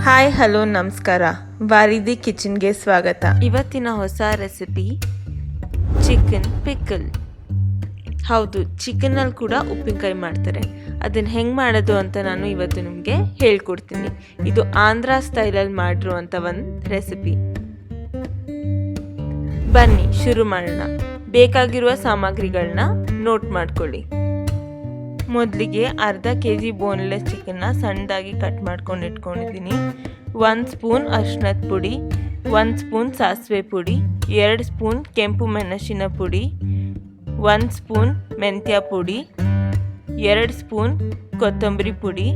Hi hello ನಮಸ್ಕಾರ. ವಾರಿಧಿ ಕಿಚನ್ಗೆ ಸ್ವಾಗತ. ಇವತ್ತಿನ ಹೊಸ ರೆಸಿಪಿ ಚಿಕನ್ ಪಿಕ್ಕಲ್. ಹೌದು, ಚಿಕನಲ್ಲಿ ಕೂಡ ಉಪ್ಪಿನಕಾಯಿ ಮಾಡ್ತಾರೆ. ಅದನ್ನು ಹೆಂಗೆ ಮಾಡೋದು ಅಂತ ನಾನು ಇವತ್ತು ನಿಮಗೆ ಹೇಳ್ಕೊಡ್ತೀನಿ. ಇದು ಆಂಧ್ರ ಸ್ಟೈಲಲ್ಲಿ ಮಾಡಿರುವಂಥ ಒಂದು ರೆಸಿಪಿ. ಬನ್ನಿ ಶುರು ಮಾಡೋಣ. ಬೇಕಾಗಿರುವ ಸಾಮಗ್ರಿಗಳನ್ನ ನೋಟ್ ಮಾಡ್ಕೊಳ್ಳಿ. ಮೊದಲಿಗೆ ಅರ್ಧ kg ಬೋನ್ಲೆಸ್ ಚಿಕನ್ನ ಸಣ್ಣದಾಗಿ ಕಟ್ ಮಾಡ್ಕೊಂಡು ಇಟ್ಕೊಂಡಿದ್ದೀನಿ. 1 ಸ್ಪೂನ್ ಅರಿಶಿಣದ ಪುಡಿ, 1 ಸ್ಪೂನ್ ಸಾಸಿವೆ ಪುಡಿ, 2 ಸ್ಪೂನ್ ಕೆಂಪು ಮೆಣಸಿನ ಪುಡಿ, 1 ಸ್ಪೂನ್ ಮೆಂತ್ಯ ಪುಡಿ, 2 ಸ್ಪೂನ್ ಕೊತ್ತಂಬರಿ ಪುಡಿ,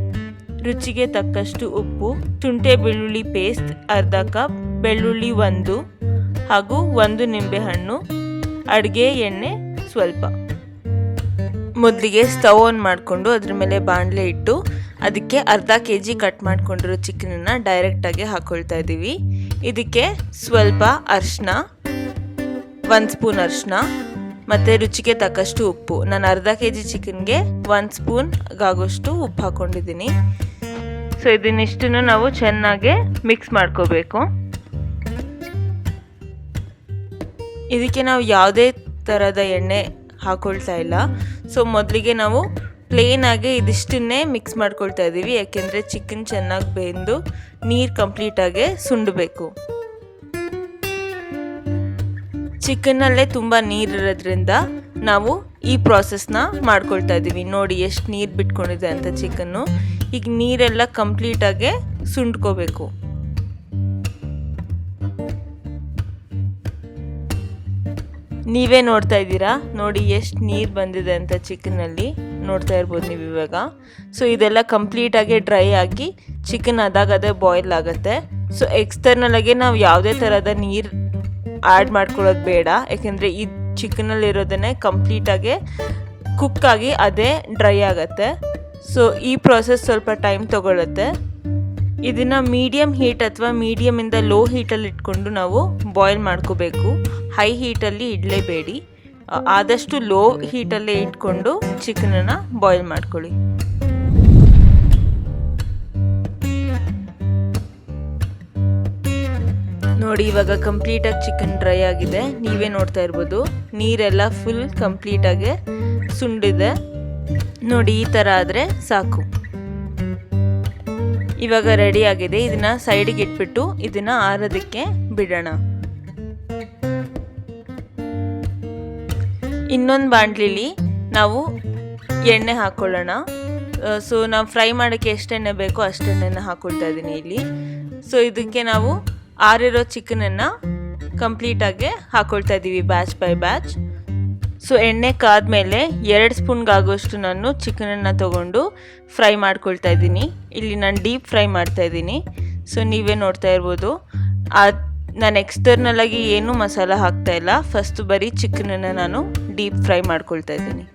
ರುಚಿಗೆ ತಕ್ಕಷ್ಟು ಉಪ್ಪು, ಶುಂಠಿ ಬೆಳ್ಳುಳ್ಳಿ ಪೇಸ್ಟ್ ಅರ್ಧ ಕಪ್, ಬೆಳ್ಳುಳ್ಳಿ 1 ಹಾಗೂ 1 ನಿಂಬೆಹಣ್ಣು, ಅಡುಗೆ ಎಣ್ಣೆ ಸ್ವಲ್ಪ. ಮೊದಲಿಗೆ ಸ್ಟವ್ ಆನ್ ಮಾಡಿಕೊಂಡು ಅದ್ರ ಮೇಲೆ ಬಾಣಲೆ ಇಟ್ಟು ಅದಕ್ಕೆ ಅರ್ಧ kg ಕಟ್ ಮಾಡ್ಕೊಂಡಿರೋ ಚಿಕನನ್ನು ಡೈರೆಕ್ಟಾಗಿ ಹಾಕ್ಕೊಳ್ತಾ ಇದ್ದೀವಿ. ಇದಕ್ಕೆ ಸ್ವಲ್ಪ ಅರಿಶಿನ, 1 ಸ್ಪೂನ್ ಅರಿಶಿನ ಮತ್ತು ರುಚಿಗೆ ತಕ್ಕಷ್ಟು ಉಪ್ಪು. ನಾನು ಅರ್ಧ kg ಚಿಕನ್ಗೆ 1 ಸ್ಪೂನ್ ಆಗೋಷ್ಟು ಉಪ್ಪು ಹಾಕ್ಕೊಂಡಿದ್ದೀನಿ. ಸೊ ಇದನ್ನಿಷ್ಟನ್ನು ನಾವು ಚೆನ್ನಾಗಿ ಮಿಕ್ಸ್ ಮಾಡ್ಕೋಬೇಕು. ಇದಕ್ಕೆ ನಾವು ಯಾವುದೇ ಥರದ ಎಣ್ಣೆ ಹಾಕೊಳ್ತಾ ಇಲ್ಲ. ಸೊ ಮೊದಲಿಗೆ ನಾವು ಪ್ಲೇನಾಗಿ ಇದಿಷ್ಟನ್ನೇ ಮಿಕ್ಸ್ ಮಾಡ್ಕೊಳ್ತಾ ಇದ್ದೀವಿ, ಯಾಕೆಂದರೆ ಚಿಕನ್ ಚೆನ್ನಾಗಿ ಬೆಂದು ನೀರು ಕಂಪ್ಲೀಟಾಗಿ ಸುಂಡಬೇಕು. ಚಿಕನ್ನಲ್ಲೇ ತುಂಬ ನೀರಿರೋದ್ರಿಂದ ನಾವು ಈ ಪ್ರಾಸೆಸ್ನ ಮಾಡ್ಕೊಳ್ತಾ ಇದ್ದೀವಿ. ನೋಡಿ ಎಷ್ಟು ನೀರು ಬಿಟ್ಕೊಂಡಿದೆ ಅಂತ ಚಿಕನ್ನು. ಈಗ ನೀರೆಲ್ಲ ಕಂಪ್ಲೀಟಾಗಿ ಸುಂಡ್ಕೋಬೇಕು. ನೀವೇ ನೋಡ್ತಾ ಇದ್ದೀರಾ, ನೋಡಿ ಎಷ್ಟು ನೀರು ಬಂದಿದೆ ಅಂತ ಚಿಕನಲ್ಲಿ, ನೋಡ್ತಾ ಇರ್ಬೋದು ನೀವು ಇವಾಗ. ಸೊ ಇದೆಲ್ಲ ಕಂಪ್ಲೀಟಾಗಿ ಡ್ರೈ ಆಗಿ ಚಿಕನ್ ಅದೇ ಬಾಯ್ಲ್ ಆಗುತ್ತೆ. ಸೊ ಎಕ್ಸ್ಟರ್ನಲಾಗಿ ನಾವು ಯಾವುದೇ ಥರದ ನೀರು ಆ್ಯಡ್ ಮಾಡ್ಕೊಳ್ಳೋದು ಬೇಡ, ಯಾಕೆಂದರೆ ಈ ಚಿಕನಲ್ಲಿರೋದನ್ನೇ ಕಂಪ್ಲೀಟಾಗಿ ಕುಕ್ಕಾಗಿ ಅದೇ ಡ್ರೈ ಆಗುತ್ತೆ. ಸೊ ಈ ಪ್ರಾಸೆಸ್ ಸ್ವಲ್ಪ ಟೈಮ್ ತೊಗೊಳುತ್ತೆ. ಇದನ್ನು ಮೀಡಿಯಮ್ ಹೀಟ್ ಅಥವಾ ಮೀಡಿಯಮಿಂದ ಲೋ ಹೀಟಲ್ಲಿ ಇಟ್ಕೊಂಡು ನಾವು ಬಾಯ್ಲ್ ಮಾಡ್ಕೋಬೇಕು. ಹೈ ಹೀಟಲ್ಲಿ ಇಡಲೇಬೇಡಿ, ಆದಷ್ಟು ಲೋ ಹೀಟಲ್ಲೇ ಇಟ್ಕೊಂಡು ಚಿಕನನ್ನು ಬಾಯ್ಲ್ ಮಾಡ್ಕೊಳ್ಳಿ. ನೋಡಿ ಇವಾಗ ಕಂಪ್ಲೀಟಾಗಿ ಚಿಕನ್ ಡ್ರೈ ಆಗಿದೆ, ನೀವೇ ನೋಡ್ತಾ ಇರ್ಬೋದು. ನೀರೆಲ್ಲ ಫುಲ್ ಕಂಪ್ಲೀಟಾಗಿ ಸುಂಡಿದೆ. ನೋಡಿ ಈ ಥರ ಆದರೆ ಸಾಕು. ಇವಾಗ ರೆಡಿ ಆಗಿದೆ. ಇದನ್ನು ಸೈಡಿಗೆ ಇಟ್ಬಿಟ್ಟು ಇದನ್ನು ಆರೋದಕ್ಕೆ ಬಿಡೋಣ. ಇನ್ನೊಂದು ಬಾಣಲಿಲಿ ನಾವು ಎಣ್ಣೆ ಹಾಕ್ಕೊಳ್ಳೋಣ. ಸೊ ನಾವು ಫ್ರೈ ಮಾಡೋಕ್ಕೆ ಎಷ್ಟು ಎಣ್ಣೆ ಬೇಕೋ ಅಷ್ಟು ಎಣ್ಣೆನ ಹಾಕ್ಕೊಳ್ತಾ ಇದ್ದೀನಿ ಇಲ್ಲಿ. ಸೊ ಇದಕ್ಕೆ ನಾವು ಆರಿರೋ ಚಿಕನನ್ನು ಕಂಪ್ಲೀಟಾಗಿ ಹಾಕ್ಕೊಳ್ತಾ ಇದ್ದೀವಿ ಬ್ಯಾಚ್ ಬೈ ಬ್ಯಾಚ್. ಸೊ ಎಣ್ಣೆ ಕಾದ್ಮೇಲೆ 2 ಸ್ಪೂನ್ಗಾಗೋಷ್ಟು ನಾನು ಚಿಕನನ್ನು ತೊಗೊಂಡು ಫ್ರೈ ಮಾಡ್ಕೊಳ್ತಾ ಇದ್ದೀನಿ. ಇಲ್ಲಿ ನಾನು ಡೀಪ್ ಫ್ರೈ ಮಾಡ್ತಾ ಇದ್ದೀನಿ. ಸೊ ನೀವೇ ನೋಡ್ತಾ ಇರ್ಬೋದು. ನಾನು ಎಕ್ಸ್ಟರ್ನಲಾಗಿ ಏನೂ ಮಸಾಲ ಹಾಕ್ತಾ ಇಲ್ಲ, ಫಸ್ಟ್ ಬರೀ ಚಿಕನನ್ನು ನಾನು ಡೀಪ್ ಫ್ರೈ ಮಾಡ್ಕೊಳ್ತಾ ಇದ್ದೀನಿ.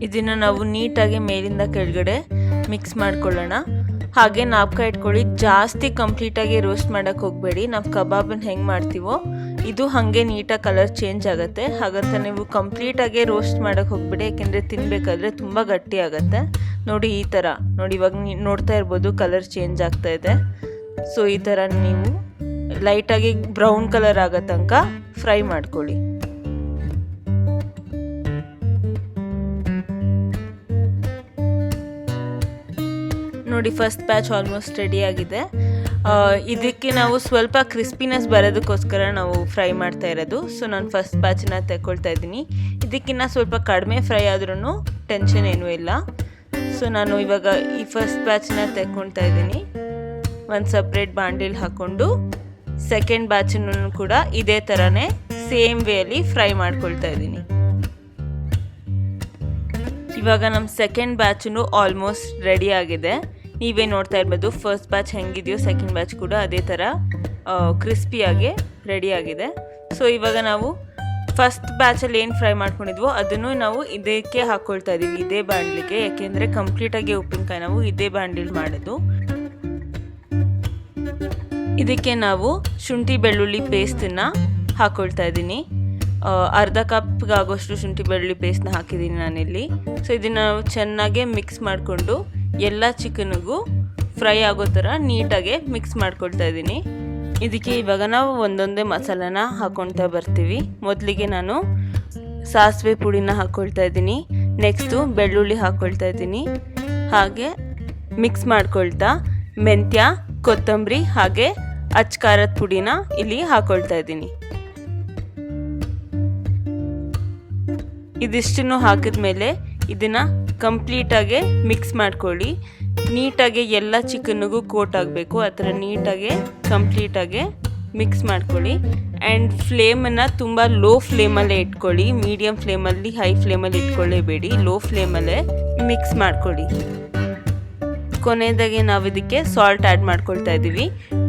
ಇದನ್ನು ನಾವು ನೀಟಾಗಿ ಮೇಲಿಂದ ಕೆಳಗಡೆ ಮಿಕ್ಸ್ ಮಾಡ್ಕೊಳ್ಳೋಣ. ಹಾಗೆ ನಾಪ್ಕ ಇಟ್ಕೊಳ್ಳಿ. ಜಾಸ್ತಿ ಕಂಪ್ಲೀಟಾಗಿ ರೋಸ್ಟ್ ಮಾಡೋಕ್ಕೆ ಹೋಗಬೇಡಿ. ನಾವು ಕಬಾಬನ್ನು ಹೆಂಗೆ ಮಾಡ್ತೀವೋ ಇದು ಹಾಗೆ ನೀಟಾಗಿ ಕಲರ್ ಚೇಂಜ್ ಆಗುತ್ತೆ. ಹಾಗಂತ ನೀವು ಕಂಪ್ಲೀಟಾಗಿ ರೋಸ್ಟ್ ಮಾಡೋಕ್ಕೆ ಹೋಗ್ಬೇಡಿ, ಯಾಕೆಂದರೆ ತಿನ್ನಬೇಕಾದ್ರೆ ತುಂಬ ಗಟ್ಟಿ ಆಗುತ್ತೆ. ನೋಡಿ ಈ ಥರ ನೋಡಿ, ಇವಾಗ ನೋಡ್ತಾ ಇರ್ಬೋದು ಕಲರ್ ಚೇಂಜ್ ಆಗ್ತಾ ಇದೆ. ಸೊ ಈ ಥರ ನೀವು ಲೈಟಾಗಿ ಬ್ರೌನ್ ಕಲರ್ ಆಗೋ ತನಕ ಫ್ರೈ ಮಾಡ್ಕೊಳ್ಳಿ. ನೋಡಿ ಫಸ್ಟ್ ಬ್ಯಾಚ್ ಆಲ್ಮೋಸ್ಟ್ ರೆಡಿ ಆಗಿದೆ. ಇದಕ್ಕೆ ನಾವು ಸ್ವಲ್ಪ ಕ್ರಿಸ್ಪಿನೆಸ್ ಬರೋದಕ್ಕೋಸ್ಕರ ನಾವು ಫ್ರೈ ಮಾಡ್ತಾ ಇರೋದು. ಸೊ ನಾನು ಫಸ್ಟ್ ಬ್ಯಾಚನ್ನ ತೆಕ್ಕೊಳ್ತಾ ಇದ್ದೀನಿ. ಇದಕ್ಕಿಂತ ಸ್ವಲ್ಪ ಕಡಿಮೆ ಫ್ರೈ ಆದ್ರೂ ಟೆನ್ಷನ್ ಏನೂ ಇಲ್ಲ. ಸೊ ನಾನು ಇವಾಗ ಈ ಫಸ್ಟ್ ಬ್ಯಾಚನ್ನ ತೆಕ್ಕೊಳ್ತಾ ಇದ್ದೀನಿ. ಒಂದು ಸಪ್ರೇಟ್ ಬಾಂಡಿಲ್ ಹಾಕ್ಕೊಂಡು ಸೆಕೆಂಡ್ ಬ್ಯಾಚನ್ನು ಕೂಡ ಇದೇ ಥರನೇ ಸೇಮ್ ವೇಯಲ್ಲಿ ಫ್ರೈ ಮಾಡ್ಕೊಳ್ತಾ ಇದ್ದೀನಿ. ಇವಾಗ ನಮ್ಮ ಸೆಕೆಂಡ್ ಬ್ಯಾಚನ್ನು ಆಲ್ಮೋಸ್ಟ್ ರೆಡಿ ಆಗಿದೆ. ನೀವೇ ನೋಡ್ತಾ ಇರ್ಬೋದು ಫಸ್ಟ್ ಬ್ಯಾಚ್ ಹೆಂಗಿದೆಯೋ ಸೆಕೆಂಡ್ ಬ್ಯಾಚ್ ಕೂಡ ಅದೇ ಥರ ಕ್ರಿಸ್ಪಿಯಾಗಿ ರೆಡಿಯಾಗಿದೆ. ಸೊ ಇವಾಗ ನಾವು ಫಸ್ಟ್ ಬ್ಯಾಚಲ್ಲಿ ಏನು ಫ್ರೈ ಮಾಡ್ಕೊಂಡಿದ್ವೋ ಅದನ್ನು ನಾವು ಇದಕ್ಕೆ ಹಾಕ್ಕೊಳ್ತಾ ಇದ್ದೀವಿ, ಇದೇ ಬಾಣಲಿಗೆ. ಯಾಕೆಂದರೆ ಕಂಪ್ಲೀಟಾಗಿ ಉಪ್ಪಿನಕಾಯಿ ನಾವು ಇದೇ ಬಾಣಲಿಲಿ ಮಾಡೋದು. ಇದಕ್ಕೆ ನಾವು ಶುಂಠಿ ಬೆಳ್ಳುಳ್ಳಿ ಪೇಸ್ಟನ್ನು ಹಾಕ್ಕೊಳ್ತಾ ಇದ್ದೀನಿ. ಅರ್ಧ ಕಪ್ಗಾಗೋಷ್ಟು ಶುಂಠಿ ಬೆಳ್ಳುಳ್ಳಿ ಪೇಸ್ಟ್ನ ಹಾಕಿದ್ದೀನಿ ನಾನಿಲ್ಲಿ. ಸೊ ಇದನ್ನು ಚೆನ್ನಾಗಿ ಮಿಕ್ಸ್ ಮಾಡಿಕೊಂಡು ಎಲ್ಲ ಚಿಕನ್ನಿಗೂ ಫ್ರೈ ಆಗೋ ಥರ ನೀಟಾಗಿ ಮಿಕ್ಸ್ ಮಾಡ್ಕೊಳ್ತಾ ಇದ್ದೀನಿ. ಇದಕ್ಕೆ ಇವಾಗ ನಾವು ಒಂದೊಂದೇ ಮಸಾಲಾನ ಹಾಕ್ಕೊಳ್ತಾ ಬರ್ತೀವಿ. ಮೊದಲಿಗೆ ನಾನು ಸಾಸಿವೆ ಪುಡಿನ ಹಾಕ್ಕೊಳ್ತಾ ಇದ್ದೀನಿ. ನೆಕ್ಸ್ಟು ಬೆಳ್ಳುಳ್ಳಿ ಹಾಕ್ಕೊಳ್ತಾ ಇದ್ದೀನಿ. ಹಾಗೆ ಮಿಕ್ಸ್ ಮಾಡ್ಕೊಳ್ತಾ ಮೆಂತ್ಯ, ಕೊತ್ತಂಬರಿ ಹಾಗೆ ಅಚ್ಚ ಖಾರದ ಪುಡಿನ ಇಲ್ಲಿ ಹಾಕ್ಕೊಳ್ತಾ ಇದ್ದೀನಿ. ಇದಿಷ್ಟನ್ನು ಹಾಕಿದ್ಮೇಲೆ ಇದನ್ನು ಕಂಪ್ಲೀಟಾಗಿ ಮಿಕ್ಸ್ ಮಾಡ್ಕೊಳ್ಳಿ. ನೀಟಾಗಿ ಎಲ್ಲ ಚಿಕನ್ನಿಗೂ ಕೋಟ್ ಆಗಬೇಕು, ಆ ಥರ ನೀಟಾಗಿ ಕಂಪ್ಲೀಟಾಗಿ ಮಿಕ್ಸ್ ಮಾಡ್ಕೊಳ್ಳಿ. ಆ್ಯಂಡ್ ಫ್ಲೇಮನ್ನು ತುಂಬ ಲೋ ಫ್ಲೇಮಲ್ಲೇ ಇಟ್ಕೊಳ್ಳಿ. ಮೀಡಿಯಮ್ ಫ್ಲೇಮಲ್ಲಿ, ಹೈ ಫ್ಲೇಮಲ್ಲಿ ಇಟ್ಕೊಳ್ಳೇಬೇಡಿ, ಲೋ ಫ್ಲೇಮಲ್ಲೇ ಮಿಕ್ಸ್ ಮಾಡ್ಕೊಳ್ಳಿ. ಕೊನೆಯದಾಗಿ ನಾವು ಇದಕ್ಕೆ ಸಾಲ್ಟ್ ಆ್ಯಡ್ ಮಾಡ್ಕೊಳ್ತಾ ಇದ್ದೀವಿ.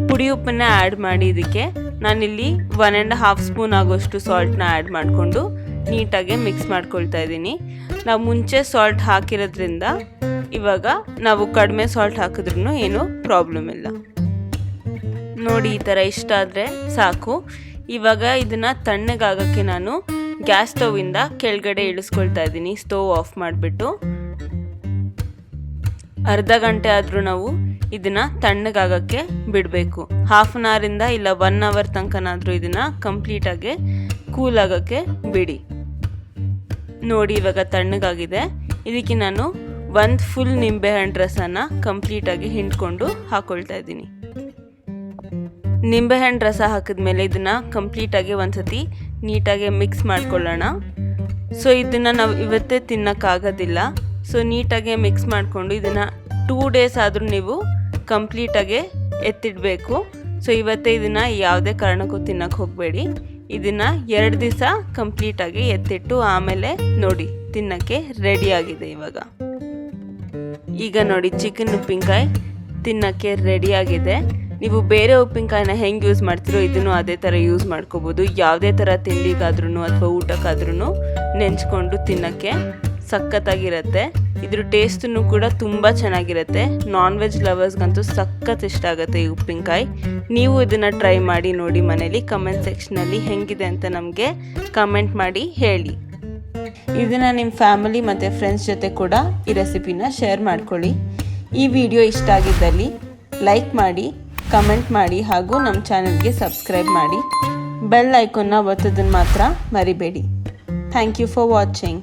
ಪುಡಿ ಉಪ್ಪನ್ನು ಆ್ಯಡ್ ಮಾಡಿ ಇದಕ್ಕೆ ನಾನಿಲ್ಲಿ 1.5 ಸ್ಪೂನ್ ಆಗೋಷ್ಟು ಸಾಲ್ಟ್ನ ಆ್ಯಡ್ ಮಾಡಿಕೊಂಡು ನೀಟಾಗಿ ಮಿಕ್ಸ್ ಮಾಡ್ಕೊಳ್ತಾ ಇದ್ದೀನಿ. ನಾವು ಮುಂಚೆ ಸಾಲ್ಟ್ ಹಾಕಿರೋದ್ರಿಂದ ಇವಾಗ ನಾವು ಕಡಿಮೆ ಸಾಲ್ಟ್ ಹಾಕಿದ್ರೂ ಏನೂ ಪ್ರಾಬ್ಲಮ್ ಇಲ್ಲ. ನೋಡಿ, ಈ ಥರ ಇಷ್ಟ ಆದರೆ ಸಾಕು. ಇವಾಗ ಇದನ್ನು ತಣ್ಣಗಾಗೋಕ್ಕೆ ನಾನು ಗ್ಯಾಸ್ ಸ್ಟೌವಿಂದ ಕೆಳಗಡೆ ಇಳಿಸ್ಕೊಳ್ತಾ ಇದ್ದೀನಿ. ಸ್ಟವ್ ಆಫ್ ಮಾಡಿಬಿಟ್ಟು ಅರ್ಧ ಗಂಟೆ ಆದರೂ ನಾವು ಇದನ್ನು ತಣ್ಣಗಾಗೋಕ್ಕೆ ಬಿಡಬೇಕು. 1/2 ಅವರಿಂದ ಇಲ್ಲ 1 ಅವರ್ ತನಕನಾದರೂ ಇದನ್ನು ಕಂಪ್ಲೀಟಾಗಿ ಕೂಲ್ ಆಗೋಕ್ಕೆ ಬಿಡಿ. ನೋಡಿ, ಇವಾಗ ತಣ್ಣಗಾಗಿದೆ. ಇದಕ್ಕೆ ನಾನು 1 ಫುಲ್ ನಿಂಬೆಹಣ್ಣು ರಸನ ಕಂಪ್ಲೀಟಾಗಿ ಹಿಂಡ್ಕೊಂಡು ಹಾಕ್ಕೊಳ್ತಾ ಇದ್ದೀನಿ. ನಿಂಬೆಹಣ್ಣು ರಸ ಹಾಕಿದ್ಮೇಲೆ ಇದನ್ನು ಕಂಪ್ಲೀಟಾಗಿ ಒಂದ್ಸತಿ ನೀಟಾಗಿ ಮಿಕ್ಸ್ ಮಾಡ್ಕೊಳ್ಳೋಣ. ಸೊ ಇದನ್ನು ನಾವು ಇವತ್ತೇ ತಿನ್ನೋಕ್ಕಾಗೋದಿಲ್ಲ. ಸೊ ನೀಟಾಗಿ ಮಿಕ್ಸ್ ಮಾಡಿಕೊಂಡು ಇದನ್ನು 2 ಡೇಸ್ ಆದರೂ ನೀವು ಕಂಪ್ಲೀಟಾಗಿ ಎತ್ತಿಡಬೇಕು. ಸೊ ಇವತ್ತೇ ಇದನ್ನು ಯಾವುದೇ ಕಾರಣಕ್ಕೂ ತಿನ್ನೋಕ್ಕೆ ಹೋಗಬೇಡಿ. ಇದನ್ನು 2 ದಿವಸ ಕಂಪ್ಲೀಟಾಗಿ ಎತ್ತಿಟ್ಟು ಆಮೇಲೆ ನೋಡಿ ತಿನ್ನೋಕ್ಕೆ ರೆಡಿಯಾಗಿದೆ. ಈಗ ನೋಡಿ, ಚಿಕನ್ ಉಪ್ಪಿನಕಾಯಿ ತಿನ್ನೋಕ್ಕೆ ರೆಡಿಯಾಗಿದೆ. ನೀವು ಬೇರೆ ಉಪ್ಪಿನಕಾಯಿನ ಹೆಂಗೆ ಯೂಸ್ ಮಾಡ್ತೀರೋ ಇದನ್ನು ಅದೇ ಥರ ಯೂಸ್ ಮಾಡ್ಕೋಬೋದು. ಯಾವುದೇ ಥರ ತಿಂಡಿಗಾದ್ರೂ ಅಥವಾ ಊಟಕ್ಕಾದ್ರೂ ನೆಂಚ್ಕೊಂಡು ತಿನ್ನೋಕ್ಕೆ ಸಖತ್ತಾಗಿರುತ್ತೆ. ಇದ್ರ ಟೇಸ್ಟನ್ನು ಕೂಡ ತುಂಬ ಚೆನ್ನಾಗಿರುತ್ತೆ. ನಾನ್ ವೆಜ್ ಲವರ್ಸ್ಗಂತೂ ಸಖತ್ ಇಷ್ಟ ಆಗುತ್ತೆ ಈ ಉಪ್ಪಿನಕಾಯಿ. ನೀವು ಇದನ್ನು ಟ್ರೈ ಮಾಡಿ ನೋಡಿ ಮನೇಲಿ. ಕಮೆಂಟ್ ಸೆಕ್ಷನಲ್ಲಿ ಹೆಂಗಿದೆ ಅಂತ ನಮಗೆ ಕಮೆಂಟ್ ಮಾಡಿ ಹೇಳಿ. ಇದನ್ನು ನಿಮ್ಮ ಫ್ಯಾಮಿಲಿ ಮತ್ತು ಫ್ರೆಂಡ್ಸ್ ಜೊತೆ ಕೂಡ ಈ ರೆಸಿಪಿನ ಶೇರ್ ಮಾಡ್ಕೊಳ್ಳಿ. ಈ ವಿಡಿಯೋ ಇಷ್ಟ ಆಗಿದ್ದಲ್ಲಿ ಲೈಕ್ ಮಾಡಿ, ಕಮೆಂಟ್ ಮಾಡಿ ಹಾಗೂ ನಮ್ಮ ಚಾನಲ್ಗೆ ಸಬ್ಸ್ಕ್ರೈಬ್ ಮಾಡಿ. ಬೆಲ್ ಐಕಾನ್ನ ಒತ್ತೋದನ್ನು ಮಾತ್ರ ಮರಿಬೇಡಿ. Thank you for watching.